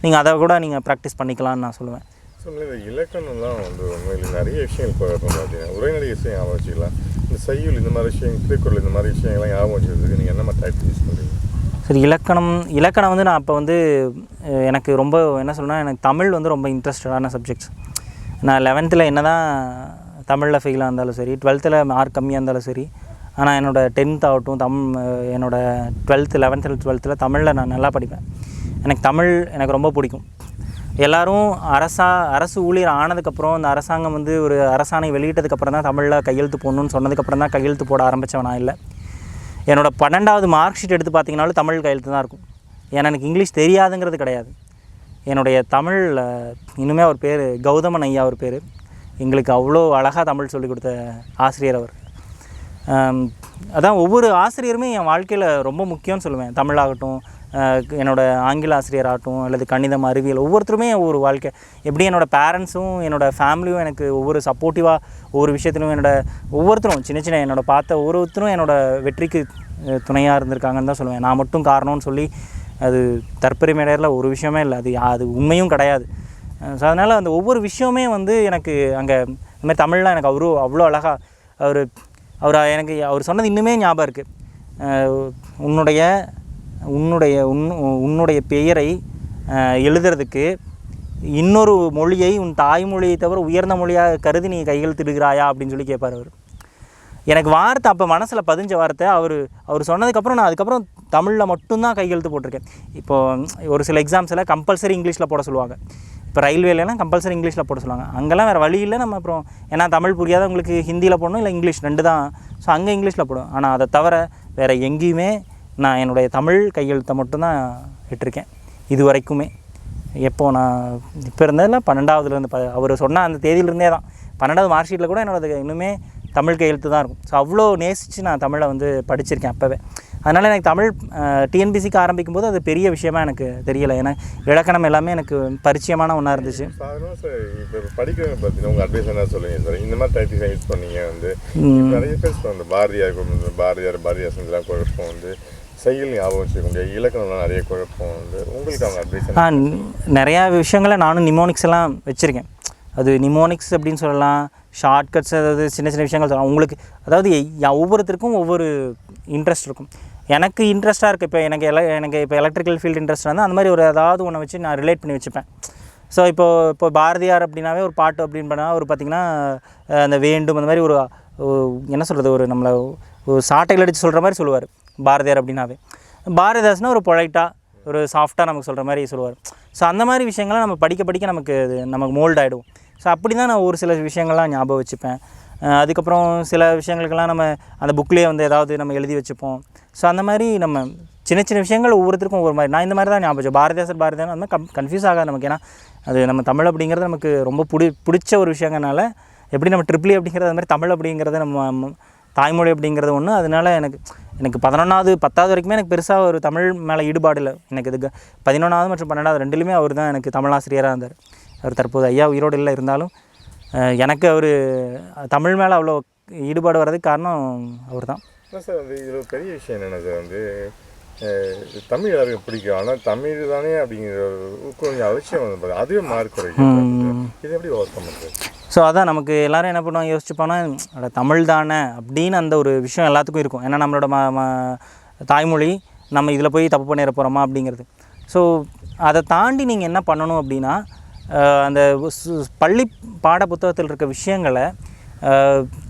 நீங்கள் அதை கூட நீங்கள் ப்ராக்டிஸ் பண்ணிக்கலாம்னு நான் சொல்லுவேன்.
ஸோ இந்த இலக்கணம்லாம் வந்து உண்மையில் நிறைய விஷயங்கள் போகிறோம். பார்த்தீங்கன்னா உரைநடை விஷயம் ஞாபகம் வச்சுக்கலாம், இந்த செய்யுள் இந்த மாதிரி விஷயம், திருக்குறள் இந்த மாதிரி விஷயங்கள்லாம் ஞாபகம் வச்சுக்கிறதுக்கு நீங்கள் என்ன மாதிரி டைப் யூஸ் பண்ணுறீங்க?
சரி, இலக்கணம் வந்து நான் அப்போ வந்து எனக்கு ரொம்ப என்ன சொல்லணும்னா எனக்கு தமிழ் வந்து ரொம்ப இன்ட்ரெஸ்டடான சப்ஜெக்ட்ஸ். நான் 11th என்ன தான் தமிழில் ஃபெயிலாக இருந்தாலும் சரி, 12th மார்க் கம்மியாக இருந்தாலும் சரி, ஆனால் என்னோடய 10th ஆகட்டும் என்னோடய 12th 11th 12th தமிழில் நான் நல்லா படிப்பேன். எனக்கு தமிழ் எனக்கு ரொம்ப பிடிக்கும். எல்லோரும் அரசு ஊழியர் ஆனதுக்கப்புறம் இந்த அரசாங்கம் வந்து ஒரு அரசாணை வெளியிட்டதுக்கப்புறம் தான் தமிழில் கையெழுத்து போடணும்னு சொன்னதுக்கப்புறம் தான் கையெழுத்து போட ஆரம்பித்தவன் நான் இல்லை. என்னோடய 12வது மார்க் ஷீட் எடுத்து பார்த்திங்கனாலும் தமிழ் கையெழுத்து தான் இருக்கும். ஏன்னா எனக்கு இங்கிலீஷ் தெரியாதுங்கிறது கிடையாது. என்னுடைய தமிழ் இன்னுமே அவர் பேர் கௌதமன் ஐயா அவர் பேர். எங்களுக்கு அவ்வளோ அழகாக தமிழ் சொல்லிக் கொடுத்த ஆசிரியர் அவர். அதான் ஒவ்வொரு ஆசிரியருமே என் வாழ்க்கையில் ரொம்ப முக்கியம்னு சொல்லுவேன். தமிழாகட்டும், என்னோடய ஆங்கில ஆசிரியராகட்டும், அல்லது கணிதம், அறிவியல், ஒவ்வொருத்தருமே ஒவ்வொரு வாழ்க்கை. எப்படி என்னோடய பேரண்ட்ஸும் என்னோடய ஃபேமிலியும் எனக்கு ஒவ்வொரு சப்போர்ட்டிவாக ஒவ்வொரு விஷயத்திலும் ஒவ்வொருத்தரும் சின்ன என்னோடய பார்த்த ஒவ்வொருத்தரும் என்னோடய வெற்றிக்கு துணையாக இருந்திருக்காங்கன்னு தான் சொல்லுவேன். நான் மட்டும் காரணம்னு சொல்லி அது தற்பெருமையில ஒரு விஷயமே இல்லை, அது உண்மையும் கிடையாது. ஸோ அதனால் அந்த ஒவ்வொரு விஷயமே வந்து எனக்கு அங்கே இந்த மாதிரி தமிழ்லாம் எனக்கு அவ்வளோ அழகாக அவர் சொன்னது இன்னுமே ஞாபகம் இருக்குது. உன்னுடைய பெயரை எழுதுறதுக்கு இன்னொரு மொழியை உன் தாய்மொழியை தவிர உயர்ந்த மொழியாக கருதி நீ கையெழுத்திடுகிறாயா அப்படின்னு சொல்லி கேட்பார் அவர். எனக்கு வார்த்தை அப்போ மனசில் பதிஞ்ச வார்த்தை. அவர் சொன்னதுக்கப்புறம் நான் அதுக்கப்புறம் தமிழில் மட்டும்தான் கையெழுத்து போட்டிருக்கேன். இப்போது ஒரு சில எக்ஸாம்ஸில் கம்பல்சரி இங்கிலீஷில் போட சொல்லுவாங்க. இப்போ ரயில்வேலாம் கம்பல்சரி இங்கிலீஷில் போட சொல்லுவாங்க. அங்கெல்லாம் வேறு வழி இல்லை. நம்ம அப்புறம் ஏன்னா தமிழ் புரியாத உங்களுக்கு ஹிந்தியில் போடணும், இல்லை இங்கிலீஷ் ரெண்டு தான். ஸோ அங்கே இங்கிலீஷில் போடும். ஆனால் அதை தவிர வேறு எங்கேயுமே நான் என்னுடைய தமிழ் கையெழுத்தை மட்டும்தான் விட்டுருக்கேன் இது வரைக்குமே. எப்போது நான் இப்போ இருந்ததில் 12வதுலேருந்து அவர் சொன்ன அந்த தேதியிலிருந்தே தான் 12வது மார்க் ஷீட்டில் கூட என்னோடது இன்னுமே தமிழ் கையெழுத்து தான் இருக்கும். ஸோ அவ்வளோ நேசித்து நான் தமிழை வந்து படிச்சிருக்கேன் அப்போவே. அதனால் எனக்கு தமிழ் டிஎன்பிசிக்கு ஆரம்பிக்கும் போது அது பெரிய விஷயமா எனக்கு தெரியலை. ஏன்னா இலக்கணம் எல்லாமே எனக்கு பரிச்சயமான ஒன்றா இருந்துச்சு.
சாதாரணமாக சார் இப்போ படிக்கிறவங்க பார்த்தீங்கன்னா உங்கள் அட்வைஸ் என்ன சொல்லுவீங்க சார்? இந்த மாதிரி டைட்டில் யூஸ் பண்ணீங்க வந்து நிறைய பேர் சொல்லுவாங்க, பாரதியார் செஞ்செல்லாம் குழப்பம் வந்து செயல் ஞாபகம் வச்சுக்கோங்க, இலக்கணம்லாம் நிறைய குழப்பம் வந்து உங்களுக்கு அவங்க அட்வைஸ்?
நிறையா விஷயங்களை நானும் நிமோனிக்ஸ் எல்லாம் வச்சுருக்கேன். அது நிமோனிக்ஸ் அப்படின்னு சொல்லலாம், ஷார்ட்கட்ஸ், அதாவது சின்ன சின்ன விஷயங்கள் சொல்லலாம் உங்களுக்கு. அதாவது ஒவ்வொருத்தருக்கும் ஒவ்வொரு இன்ட்ரெஸ்ட் இருக்கும். எனக்கு இன்ட்ரெஸ்ட்டாக இருக்குது, இப்போ எனக்கு இப்போ எலக்ட்ரிக்கல் ஃபீல்டு இன்ட்ரெஸ்ட் இருந்தால் அந்த மாதிரி ஒரு ஏதாவது ஒன்று வச்சு நான் ரிலேட் பண்ணி வச்சுப்பேன். ஸோ இப்போ பாரதியார் அப்படின்னாவே ஒரு பாட்டு அப்படின்னு பண்ணால் ஒரு பார்த்திங்கன்னா அந்த வேண்டும் அந்த மாதிரி ஒரு என்ன சொல்கிறது, ஒரு நம்மளை ஒரு சாட்டைகள் அடித்து சொல்கிற மாதிரி சொல்லுவார் பாரதியார் அப்படின்னாவே. பாரதிதாசனா ஒரு பொலைட்டாக ஒரு சாஃப்டாக நமக்கு சொல்கிற மாதிரி சொல்லுவார். ஸோ அந்த மாதிரி விஷயங்கள்லாம் நம்ம படிக்க படிக்க நமக்கு மோல்ட் ஆகிடும். ஸோ அப்படி தான் நான் ஒரு சில விஷயங்கள்லாம் ஞாபகம் வச்சுப்பேன். அதுக்கப்புறம் சில விஷயங்களுக்கெல்லாம் நம்ம அந்த புக்லேயே வந்து ஏதாவது நம்ம எழுதி வச்சுப்போம். ஸோ அந்த மாதிரி நம்ம சின்ன சின்ன விஷயங்கள் ஒவ்வொருத்தருக்கும் ஒவ்வொரு மாதிரி. நான் இந்த மாதிரி தான் ஞாபகம் வச்சேன். பாரதிதாசன் அந்த மாதிரி கன்ஃபியூஸ் ஆகாது நமக்கு. ஏன்னா அது நம்ம தமிழ் அப்படிங்கிறது நமக்கு ரொம்ப பிடிச்ச ஒரு விஷயங்கனால, எப்படி நம்ம ட்ரிபிள் அப்படிங்கிறது அது மாதிரி தமிழ் அப்படிங்கிறது நம்ம தாய்மொழி அப்படிங்கிறது ஒன்று. அதனால எனக்கு 11வது 10வது வரைக்குமே எனக்கு பெருசாக ஒரு தமிழ் மேலே ஈடுபாடு இல்லை. எனக்கு இதுக்கு 11வது மற்றும் 12வது ரெண்டுலேயுமே அவர் தான் எனக்கு தமிழ் ஆசிரியராக இருந்தார். அவர் தற்போது ஐயா உயிரோடு இல்லை, இருந்தாலும் எனக்கு அவர் தமிழ் மேலே அவ்வளோ ஈடுபாடு வர்றதுக்கு காரணம் அவர் தான்.
சார் வந்து இதில் பெரிய விஷயம் என்னென்ன சார் வந்து தமிழ் எல்லாருக்கும் பிடிக்கும், ஆனால் தமிழ் தானே அப்படிங்கிற கொஞ்சம் அவசியம் வந்து அதுவே மார்க் குறைக்கும். இது எப்படி ஓவர் கம் பண்ணுறது?
ஸோ அதான் நமக்கு எல்லோரும் என்ன பண்ணுவாங்க, யோசிச்சுப்போனா தமிழ் தானே அப்படின்னு அந்த ஒரு விஷயம் எல்லாத்துக்கும் இருக்கும். ஏன்னா நம்மளோட தாய்மொழி, நம்ம இதில் போய் தப்பு பண்ணிட போகிறோமா அப்படிங்கிறது. ஸோ அதை தாண்டி நீங்கள் என்ன பண்ணணும் அப்படின்னா, அந்த பள்ளி பாட புத்தகத்தில் இருக்க விஷயங்களை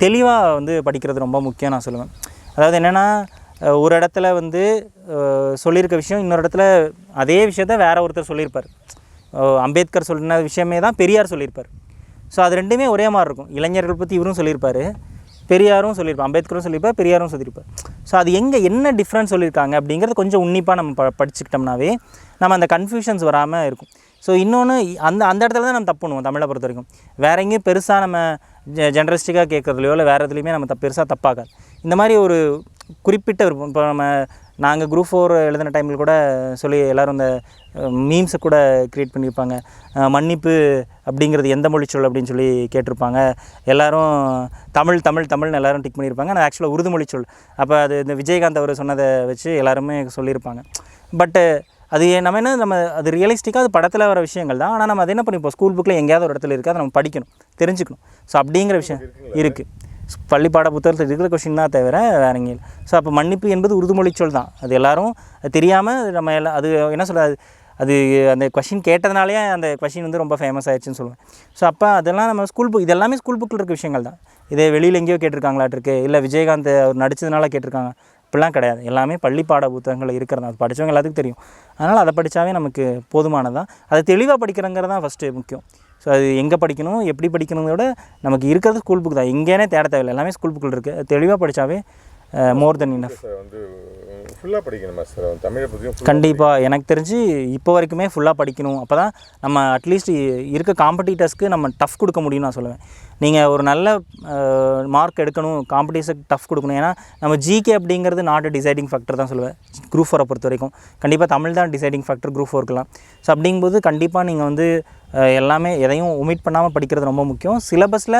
தெளிவாக வந்து படிக்கிறது ரொம்ப முக்கியம் நான் சொல்லுவேன். அதாவது என்னென்னா, ஒரு இடத்துல வந்து சொல்லியிருக்க விஷயம் இன்னொரு இடத்துல அதே விஷயத்த வேறு ஒருத்தர் சொல்லியிருப்பார். அம்பேத்கர் சொன்ன விஷயமே தான் பெரியார் சொல்லியிருப்பார். ஸோ அது ரெண்டுமே ஒரே மாதிரி இருக்கும். இளைஞர்கள் பற்றி இவரும் சொல்லியிருப்பார், பெரியாரும் சொல்லியிருப்பார், அம்பேத்கரும் சொல்லியிருப்பார், பெரியாரும் சொல்லியிருப்பார். ஸோ அது என்ன டிஃப்ரென்ஸ் சொல்லியிருக்காங்க அப்படிங்கிறது கொஞ்சம் உன்னிப்பாக நம்ம படிச்சுக்கிட்டோம்னாவே நம்ம அந்த கன்ஃபியூஷன்ஸ் வராமல் இருக்கும். ஸோ இன்னொன்று அந்த இடத்துல தான் நம்ம தப்பு பண்ணுவோம் தமிழை பொறுத்த வரைக்கும். வேற எங்கேயும் பெருசாக நம்ம ஜென்ரலிஸ்டிக்காக கேட்குறதுலையோ இல்லை வேறு எதுலேயுமே நம்ம பெருசாக தப்பாகாது. இந்த மாதிரி ஒரு குறிப்பிட்ட விருப்பம். இப்போ நாங்கள் குரூப் 4 எழுதின டைமில் கூட சொல்லி எல்லோரும் இந்த மீம்ஸை கூட க்ரியேட் பண்ணியிருப்பாங்க. மன்னிப்பு அப்படிங்கிறது எந்த மொழி சொல் அப்படின்னு சொல்லி கேட்டிருப்பாங்க. எல்லோரும் தமிழ்னு எல்லோரும் டிக் பண்ணியிருப்பாங்க. ஆனால் ஆக்சுவலாக உருது மொழி சொல். அப்போ அது இந்த விஜயகாந்த் அவர் சொன்னதை வச்சு எல்லாருமே சொல்லியிருப்பாங்க. பட்டு அது நம்ம அது ரியலிஸ்டிக்காக அது படத்தில் வர விஷயங்கள் தான். ஆனால் நம்ம அது என்ன பண்ணிப்போம், ஸ்கூல் புக்கில் எங்கேயாவது ஒரு இடத்துல இருக்குது, அதை நம்ம படிக்கணும், தெரிஞ்சுக்கணும். ஸோ அப்படிங்கிற விஷயம் இருக்குது. பள்ளிப்பாட புத்தகத்தில் இருக்கிற கொஷின் தான் தவிர வேற எங்கேயும் இல்லை. ஸோ அப்போ மன்னிப்பு என்பது உருதுமொழி சொல் தான். அது எல்லோரும் தெரியாமல் நம்ம அது என்ன சொல்கிறது, அது அந்த கொஷின் கேட்டதுனாலே அந்த கொஷின் வந்து ரொம்ப ஃபேமஸ் ஆயிடுச்சுன்னு சொல்லுவேன். ஸோ அப்போ அதெல்லாம் நம்ம ஸ்கூல் புக், இது எல்லாமே ஸ்கூல் புக்கில் இருக்க விஷயங்கள் தான். இதே வெளியில் எங்கேயோ கேட்டிருக்காங்களாட்டிருக்கு, இல்லை விஜயகாந்த் அவர் நடித்ததுனால கேட்டிருக்காங்க, இப்படிலாம் கிடையாது. எல்லாமே பள்ளிப்பாட புத்தகங்கள் இருக்கிறது. அது படித்தவங்க எல்லாத்துக்கும் தெரியும். அதனால் அதை படித்தாவே நமக்கு போதுமானதான். அதை தெளிவாக படிக்கிறங்கிறது தான் ஃபஸ்ட்டு முக்கியம். ஸோ அது எங்கே படிக்கணும், எப்படி படிக்கணுங்கிறத விட நமக்கு இருக்கிறது ஸ்கூல் புக் தான். எங்கேனே தேட தேவையில்லை, எல்லாமே ஸ்கூல் புக்கில் இருக்குது. தெளிவாக படித்தாவே மோர் தென் இனஃப்.
வந்து ஃபுல்லாக படிக்கணுமா சார் தமிழை பற்றியும்?
கண்டிப்பாக எனக்கு தெரிஞ்சு இப்போ வரைக்குமே ஃபுல்லாக படிக்கணும். அப்போ தான் நம்ம அட்லீஸ்ட் இருக்க காம்படிட்டர்ஸ்க்கு நம்ம டஃப் கொடுக்க முடியும்னு நான் சொல்லுவேன். நீங்கள் ஒரு நல்ல மார்க் எடுக்கணும், காம்படிஷனுக்கு டஃப் கொடுக்கணும். ஏன்னா நம்ம ஜிகே அப்படிங்கிறது நாட் டிசைடிங் ஃபேக்டர் தான் சொல்லுவேன் குரூப் 4 பொறுத்த வரைக்கும். கண்டிப்பாக தமிழ் தான் டிசைடிங் ஃபேக்டர் குரூப் 4க்குலாம். ஸோ அப்படிங்கும்போது கண்டிப்பாக நீங்கள் வந்து எல்லாமே எதையும் ஒமிட் பண்ணாமல் படிக்கிறது ரொம்ப முக்கியம். சிலபஸில்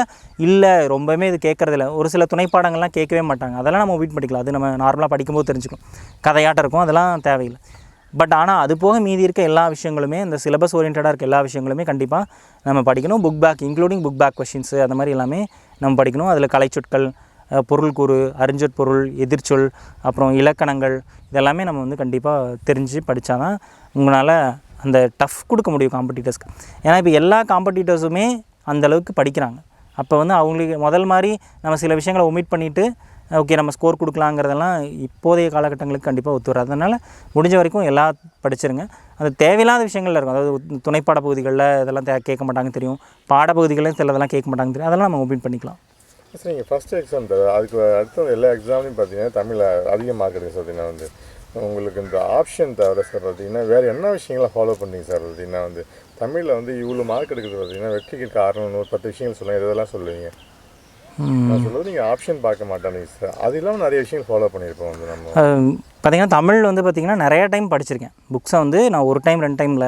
இல்லை ரொம்பவே இது கேட்குறதில்ல, ஒரு சில துணைப்பாடங்கள்லாம் கேட்கவே மாட்டாங்க, அதெல்லாம் நம்ம ஒமிட் பண்ணிக்கலாம். அது நம்ம நார்மலாக படிக்கும்போது தெரிஞ்சுக்கணும், கதையாட்டம் இருக்கும், அதெல்லாம் தேவையில்லை. பட் ஆனால் அது போக மீதி இருக்க எல்லா விஷயங்களுமே, இந்த சிலபஸ் ஓரியன்டாக இருக்க எல்லா விஷயங்களுமே கண்டிப்பாக நம்ம படிக்கணும். Book back including book back questions அந்த மாதிரி எல்லாமே நம்ம படிக்கணும். அதில் கலைச்சொற்கள், பொருள் கூறு, அறிஞ்சொற்பொருள், எதிர்ச்சொல், அப்புறம் இலக்கணங்கள், இதெல்லாமே நம்ம வந்து கண்டிப்பாக தெரிஞ்சு படித்தா தான் உங்களால் அந்த டஃப் கொடுக்க முடியும் காம்படிட்டர்ஸ்க்கு. ஏன்னா இப்போ எல்லா காம்படிட்டர்ஸுமே அந்தளவுக்கு படிக்கிறாங்க. அப்போ வந்து அவங்களுக்கு முதல் மாதிரி நம்ம சில விஷயங்களை ஒமிட் பண்ணிவிட்டு ஓகே நம்ம ஸ்கோர் கொடுக்கலாங்கிறதெல்லாம் இப்போதைய காலகட்டங்களுக்கு கண்டிப்பாக ஒத்து வராது. அதனால் முடிஞ்ச வரைக்கும் எல்லாம் படிச்சிருங்க. அது தேவையில்லாத விஷயங்கள்ல இருக்கும். அதாவது துணைப்பாட பகுதிகளில் இதெல்லாம் கேட்க மாட்டாங்க தெரியும், பாடப்பகுதிகளையும் சிலதெல்லாம் கேட்க மாட்டாங்க தெரியும், அதெல்லாம் நம்ம ஒமிட் பண்ணிக்கலாம்.
சார் நீங்கள் ஃபஸ்ட்டு எக்ஸாம் தர அதுக்கு அடுத்த எல்லா எக்ஸாம்லையும் பார்த்தீங்கன்னா தமிழில் அதிக மார்க் எடுங்க சார். பார்த்தீங்கன்னா வந்து உங்களுக்கு இந்த ஆப்ஷன் தவிர சார் பார்த்தீங்கன்னா வேறு என்ன விஷயங்களை ஃபாலோ பண்ணிங்க சார்? பார்த்தீங்கன்னா வந்து தமிழில் வந்து இவ்வளோ மார்க் எடுக்கிறது பார்த்தீங்கன்னா வெற்றிக்கு காரணம் ஒரு 10 விஷயங்கள் சொல்லுங்கள், இதெல்லாம் சொல்லுவீங்க. நான் சொல்லுவது நீங்கள் ஆப்ஷன் பார்க்க மாட்டேங்க சார். அது இல்லாமல் நிறைய விஷயங்கள் ஃபாலோ பண்ணியிருப்போம் வந்து நம்ம.
பார்த்திங்கன்னா தமிழ் வந்து பார்த்திங்கன்னா நிறைய டைம் படிச்சிருக்கேன். புக்ஸை வந்து நான் ஒரு டைம் 2 டைமில்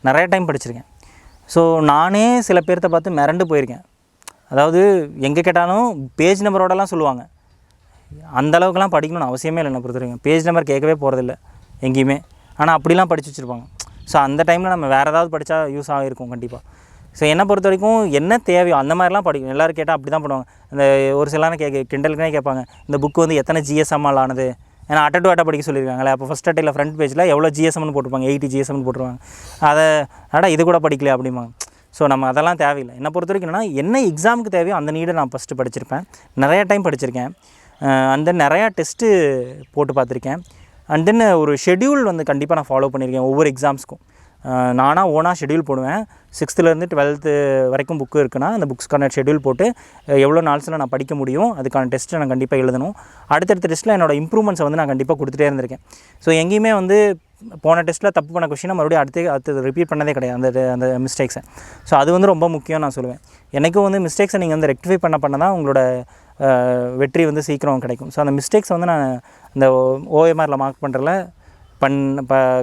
நிறைய டைம் படிச்சிருக்கேன். ஸோ நானே சில பேர்த்த பார்த்து மிரண்டு போயிருக்கேன். அதாவது எங்கே கேட்டாலும் பேஜ் நம்பரோடலாம் சொல்லுவாங்க. அந்த அளவுக்குலாம் படிக்கணும்னு அவசியமே இல்லை. என்ன பொறுத்த வரைக்கும் பேஜ் நம்பர் கேட்கவே போகிறதில்ல எங்கேயுமே. ஆனால் அப்படிலாம் படித்து வச்சுருப்பாங்க. ஸோ அந்த டைமில் நம்ம வேறு ஏதாவது படித்தா யூஸ் ஆகிருக்கும் கண்டிப்பாக. ஸோ என்னை பொறுத்த வரைக்கும் என்ன தேவையோ அந்த மாதிரிலாம் படிக்கணும். எல்லோரும் கேட்டால் அப்படி தான் பண்ணுவாங்க. இந்த ஒரு சிலரும் கிண்டலுக்குனே கேட்பாங்க, இந்த புக்கு வந்து எத்தனை ஜிஎஸ்எம்மால் ஆனது, ஏன்னா அட்டை டு அட்டை படிக்க சொல்லியிருக்காங்களே. அப்போ ஃபஸ்ட் அட்டையில் ஃப்ரண்ட் பேஜில் எவ்வளோ ஜிஎஸ்எம்னு போட்டிருப்பாங்க, 80 ஜிஎஸ்எம்னு போட்டுருவாங்க. அதை இது கூட படிக்கலையா அப்படிம்பாங்க. ஸோ நம்ம அதெல்லாம் தேவையில்லை. என்னை பொறுத்த வரைக்கும் என்னென்னா என்ன எக்ஸாமுக்கு தேவையோ அந்த நீடை நான் ஃபஸ்ட்டு படிச்சிருப்பேன், நிறையா டைம் படிச்சிருக்கேன். அண்ட் தென் நிறையா டெஸ்ட்டு போட்டு பார்த்துருக்கேன். அண்ட் தென் ஒரு ஷெட்யூல் வந்து கண்டிப்பாக நான் ஃபாலோ பண்ணியிருக்கேன் ஒவ்வொரு எக்ஸாம்ஸ்க்கும். நானாக ஓனாக ஷெட்யூல் போடுவேன். 6th-லேருந்து 12th வரைக்கும் புக்கு இருக்குன்னா அந்த புக்ஸ்க்கான ஷெட்யூல் போட்டு எவ்வளோ நாள்ஸில் நான் படிக்க முடியும், அதுக்கான டெஸ்ட்டை நான் கண்டிப்பாக எழுதணும். அடுத்தடுத்த டெஸ்ட்டில் என்னோடய இம்ப்ரூவ்மெண்ட்ஸை வந்து நான் கண்டிப்பாக கொடுத்துட்டே இருந்திருக்கேன். ஸோ எங்கேயுமே வந்து போன டெஸ்ட்டில் தப்பு பண்ண கொஷினை மறுபடியும் அடுத்து ரிப்பீட் பண்ணதே கிடையாது அந்த மிஸ்டேக்ஸை. ஸோ அது வந்து ரொம்ப முக்கியம் நான் சொல்லுவேன். எனக்கும் வந்து மிஸ்டேக்ஸை நீங்கள் வந்து ரெக்டிஃபை பண்ண தான் உங்களோட வெற்றி வந்து சீக்கிரம் கிடைக்கும். ஸோ அந்த மிஸ்டேக்ஸை வந்து நான் இந்த ஓஎம்ஆரில் மார்க் பண்ணுறல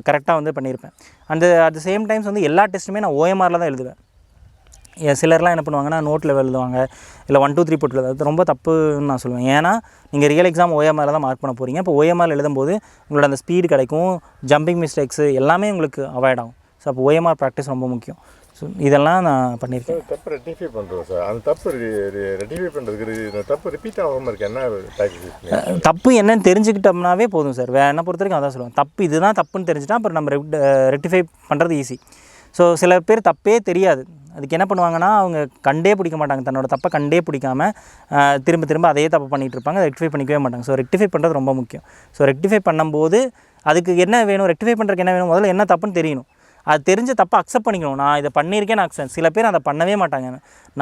கரெக்டாக வந்து பண்ணியிருப்பேன். அட் த சேம் டைம்ஸ் வந்து எல்லா டெஸ்ட்டுமே நான் ஓஎம்ஆரில் தான் எழுதுவேன். சிலர்லாம் என்ன பண்ணுவாங்கன்னா நோட்டில் எழுதுவாங்க, இல்லை 1 2 3 போட்டு எழுதுறது. அது ரொம்ப தப்புன்னு நான் சொல்லுவேன். ஏன்னா நீங்கள் ரியல் எக்ஸாம் ஓஎம்ஆரில் தான் மார்க் பண்ண போகிறீங்க. இப்போ ஓஎம்ஆரில் எழுதும்போது உங்களோட அந்த ஸ்பீடு கிடைக்கும், ஜம்பிங் மிஸ்டேக்ஸு எல்லாமே உங்களுக்கு அவாய்ட் ஆகும். ஸோ அப்போ ஓஎம்ஆர் ப்ராக்டிஸ் ரொம்ப முக்கியம். ஸோ இதெல்லாம் நான் பண்ணியிருக்கேன்.
தப்பு ரெக்டிஃபை பண்ணுறோம் சார். அந்த தப்பு ரெக்டிஃபை பண்ணுறதுக்கு தப்பு ரிப்பீட் ஆகாமல் இருக்குது. என்ன
தப்பு என்னன்னு தெரிஞ்சுக்கிட்டோம்னாவே போதும் சார். என்னை பொறுத்த வரைக்கும் அதான் சொல்லுவேன். தப்பு இதுதான் தப்புன்னு தெரிஞ்சுட்டா அப்புறம் நம்ம ரெக்டிஃபை பண்ணுறது ஈஸி. ஸோ சில பேர் தப்பே தெரியாது, அதுக்கு என்ன பண்ணுவாங்கன்னா அவங்க கண்டே பிடிக்க மாட்டாங்க, தன்னோட தப்பை கண்டே பிடிக்காமல் திரும்ப அதே தப்பு பண்ணிகிட்டு இருப்பாங்க, அதை ரெக்டிஃபை பண்ணிக்கவே மாட்டாங்க. ஸோ ரெக்டிஃபை பண்ணுறது ரொம்ப முக்கியம். ஸோ ரெக்டிஃபை பண்ணும்போது அதுக்கு என்ன வேணும், ரெக்டிஃபை பண்ணுறதுக்கு என்ன வேணும், முதல்ல என்ன தப்புன்னு தெரியணும். அது தெரிஞ்ச தப்பை அக்செப்ட் பண்ணிக்கணும். நான் இதை பண்ணியிருக்கேன் நான் அக்செப்ட். சில பேர் அதை பண்ணவே மாட்டாங்க.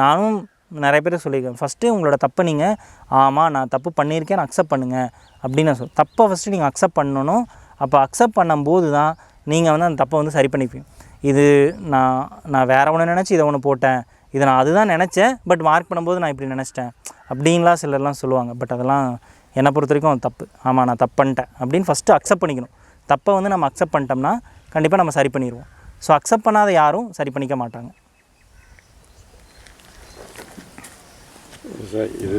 நானும் நிறைய பேர் சொல்லியிருக்கேன், ஃபஸ்ட்டு உங்களோட தப்பை நீங்கள் ஆமாம் நான் தப்பு பண்ணியிருக்கேன் அக்செப்ட் பண்ணுங்கள் அப்படின்னு நான் தப்பை ஃபஸ்ட்டு நீங்கள் அக்செப்ட் பண்ணணும். அப்போ அக்செப்ட் பண்ணும்போது தான் நீங்கள் வந்து அந்த தப்பை வந்து சரி பண்ணிப்பீங்க. இது நான் வேறு ஒன்று நினச்சி இதை ஒன்று போட்டேன், இதை நான் அதுதான் நினச்சேன், பட் மார்க் பண்ணும்போது நான் இப்படி நினச்சிட்டேன் அப்படின்லாம் சிலர்லாம் சொல்லுவாங்க. பட் அதெல்லாம் என்னை பொறுத்த வரைக்கும் தப்பு. ஆமாம் நான் தப்பு பண்ணிட்டேன் அப்படின்னு ஃபஸ்ட்டு அக்செப்ட் பண்ணிக்கணும். தப்பை வந்து நம்ம அக்செப்ட் பண்ணிட்டோம்னா கண்டிப்பாக நம்ம சரி பண்ணிடுவோம். ஸோ அக்செப்ட் பண்ணாத யாரும் சரி பண்ணிக்க மாட்டாங்க.
சார் இது